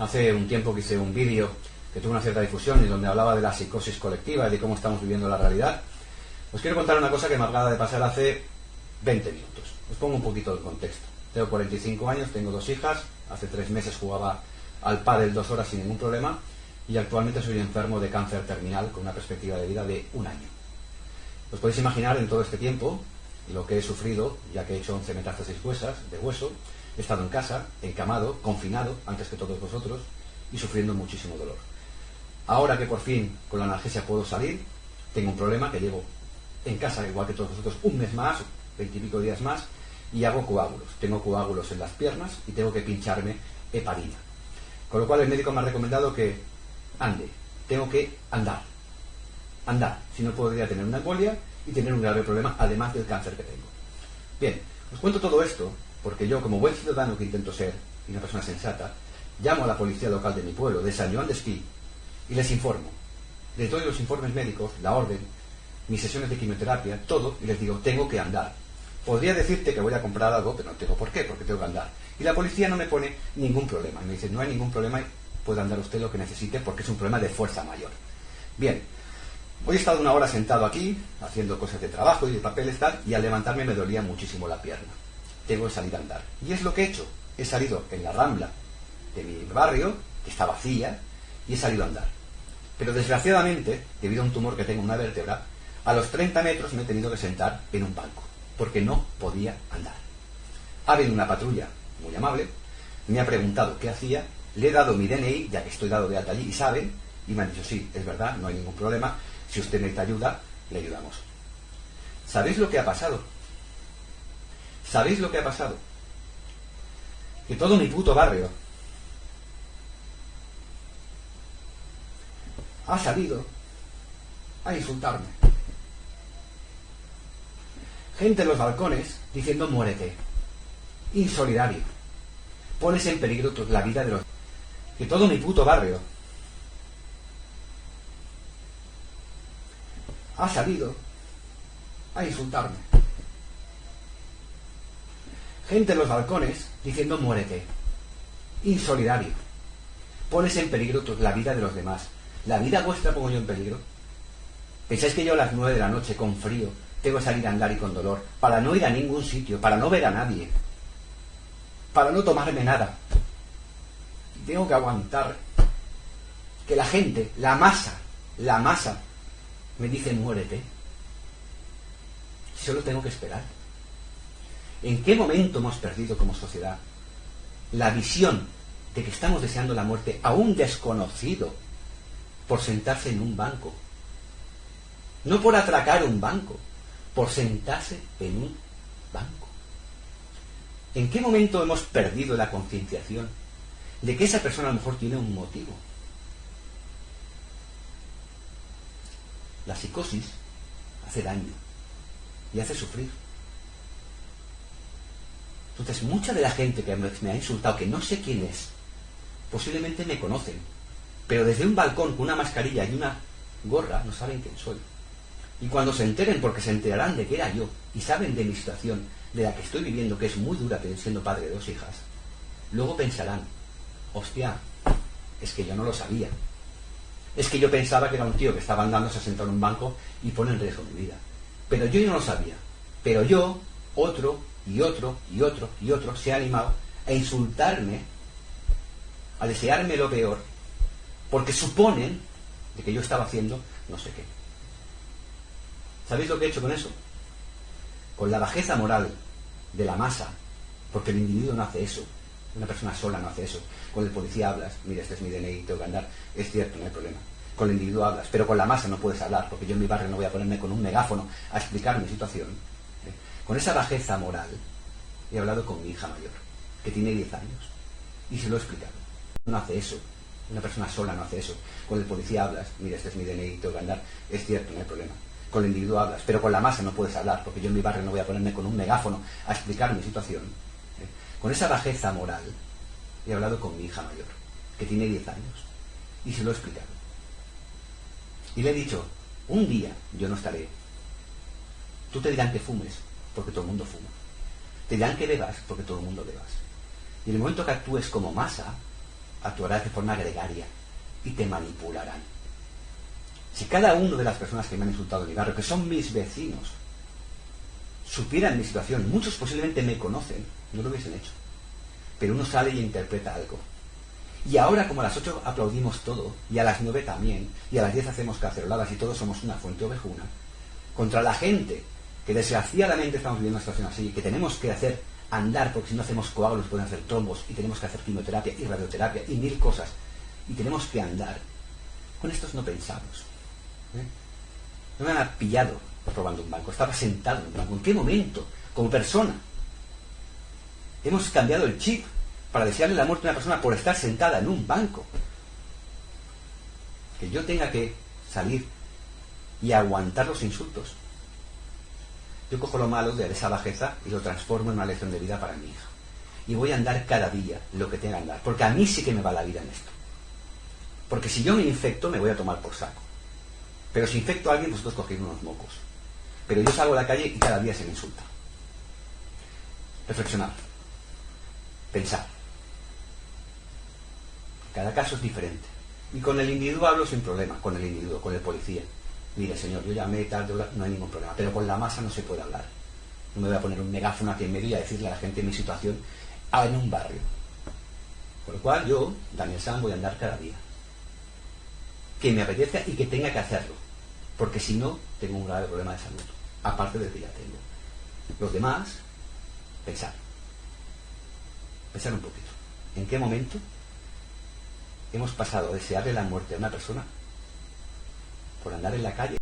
Hace un tiempo que hice un vídeo que tuvo una cierta difusión y donde hablaba de la psicosis colectiva y de cómo estamos viviendo la realidad. Os quiero contar una cosa que me acaba de pasar hace 20 minutos. Os pongo un poquito de contexto. Tengo 45 años, tengo 2 hijas, hace 3 meses jugaba al pádel 2 horas sin ningún problema y actualmente soy enfermo de cáncer terminal con una perspectiva de vida de 1 año. Os podéis imaginar en todo este tiempo lo que he sufrido, ya que he hecho 11 metástasis de hueso, he estado en casa, encamado, confinado, antes que todos vosotros, y sufriendo muchísimo dolor. Ahora que por fin con la analgesia puedo salir, tengo un problema que llevo en casa, igual que todos vosotros, un mes más, 20 y pico días más, y hago coágulos. Tengo coágulos en las piernas y tengo que pincharme heparina. Con lo cual el médico me ha recomendado que ande, tengo que andar, si no podría tener una embolia y tener un grave problema, además del cáncer que tengo. Bien, os cuento todo esto porque yo, como buen ciudadano que intento ser y una persona sensata, llamo a la policía local de mi pueblo, de San Joan d'Espí, y les informo. Les doy los informes médicos, la orden, mis sesiones de quimioterapia, todo, y les digo, tengo que andar. Podría decirte que voy a comprar algo, pero no tengo por qué, porque tengo que andar. Y la policía no me pone ningún problema. Me dice, no hay ningún problema, puede andar usted lo que necesite porque es un problema de fuerza mayor. Bien, hoy he estado 1 hora sentado aquí, haciendo cosas de trabajo y de papeles tal, y al levantarme me dolía muchísimo la pierna. Tengo que salir a andar. Y es lo que he hecho. He salido en la rambla de mi barrio, que está vacía, y he salido a andar. Pero desgraciadamente, debido a un tumor que tengo en una vértebra, a los 30 metros me he tenido que sentar en un banco, porque no podía andar. Ha venido una patrulla muy amable, me ha preguntado qué hacía, le he dado mi DNI, ya que estoy dado de alta allí, y saben, y me han dicho, sí, es verdad, no hay ningún problema, si usted necesita ayuda, le ayudamos. ¿Sabéis lo que ha pasado? ¿Sabéis lo que ha pasado? Que todo mi puto barrio ha salido a insultarme. Gente en los balcones diciendo muérete. Insolidario. Pones en peligro la vida de los... Que todo mi puto barrio ha salido a insultarme. Gente en los balcones diciendo muérete. Insolidario. Pones en peligro la vida de los demás. ¿La vida vuestra pongo yo en peligro? ¿Pensáis que yo a las 9 de la noche con frío tengo que salir a andar y con dolor para no ir a ningún sitio, para no ver a nadie, para no tomarme nada? Y tengo que aguantar que la gente, la masa me dice muérete. Solo tengo que esperar. ¿En qué momento hemos perdido como sociedad la visión de que estamos deseando la muerte a un desconocido por sentarse en un banco? No por atracar un banco, por sentarse en un banco. ¿En qué momento hemos perdido la concienciación de que esa persona a lo mejor tiene un motivo? La psicosis hace daño y hace sufrir. Entonces, mucha de la gente que me ha insultado, que no sé quién es, posiblemente me conocen, pero desde un balcón con una mascarilla y una gorra no saben quién soy. Y cuando se enteren, porque se enterarán de que era yo, y saben de mi situación, de la que estoy viviendo, que es muy dura siendo padre de 2 hijas, luego pensarán, hostia, es que yo no lo sabía. Es que yo pensaba que era un tío que estaba andando, se ha sentado en un banco y pone en riesgo mi vida. Pero yo no lo sabía. Pero yo, otro, y otro, y otro, y otro, se ha animado a insultarme, a desearme lo peor, porque suponen de que yo estaba haciendo no sé qué. ¿Sabéis lo que he hecho con eso? Con la bajeza moral de la masa, porque el individuo no hace eso, una persona sola no hace eso. Con el policía hablas, mira, este es mi DNI, tengo que andar, es cierto, no hay problema. Con el individuo hablas, pero con la masa no puedes hablar, porque yo en mi barrio no voy a ponerme con un megáfono a explicar mi situación. Con esa bajeza moral he hablado con mi hija mayor, que tiene 10 años, y se lo he explicado. No hace eso, una persona sola no hace eso. Con el policía hablas, mira, este es mi DNI, tengo que andar, es cierto, no hay problema. Con el individuo hablas, pero con la masa no puedes hablar, porque yo en mi barrio no voy a ponerme con un megáfono a explicar mi situación. Con esa bajeza moral he hablado con mi hija mayor, que tiene 10 años, y se lo he explicado. Y le he dicho, un día yo no estaré. Tú te dirán que fumes, porque todo el mundo fuma. Te dirán que bebas, porque todo el mundo bebas. Y en el momento que actúes como masa, actuarás de forma gregaria y te manipularán. Si cada uno de las personas que me han insultado en mi barrio, que son mis vecinos, supieran mi situación, muchos posiblemente me conocen, no lo hubiesen hecho. Pero uno sale y interpreta algo. Y ahora, como a las 8 aplaudimos todo, y a las 9 también, y a las 10 hacemos caceroladas y todos somos una fuente ovejuna, contra la gente que desgraciadamente estamos viviendo una situación así, que tenemos que hacer andar, porque si no hacemos coágulos pueden hacer trombos, y tenemos que hacer quimioterapia y radioterapia y 1000 cosas, y tenemos que andar. Con estos no pensamos. No me han pillado robando un banco, estaba sentado en un banco. ¿En qué momento? Como persona. Hemos cambiado el chip para desearle la muerte a una persona por estar sentada en un banco. Que yo tenga que salir y aguantar los insultos. Yo cojo lo malo de esa bajeza y lo transformo en una lección de vida para mi hija. Y voy a andar cada día lo que tenga que andar. Porque a mí sí que me va la vida en esto. Porque si yo me infecto, me voy a tomar por saco. Pero si infecto a alguien, vosotros cogéis unos mocos. Pero yo salgo a la calle y cada día se me insulta. Reflexionar. Pensar. Cada caso es diferente. Y con el individuo hablo sin problema. Con el individuo, con el policía. Mire, señor, yo llamé tarde, no hay ningún problema. Pero con la masa no se puede hablar. No me voy a poner un megáfono aquí en medio y a decirle a la gente mi situación en un barrio. Por lo cual yo, Daniel San, voy a andar cada día. Que me apetezca y que tenga que hacerlo. Porque si no, tengo un grave problema de salud. Aparte del que ya tengo. Los demás, pensar. Pensar un poquito. ¿En qué momento hemos pasado a desearle la muerte a una persona por andar en la calle?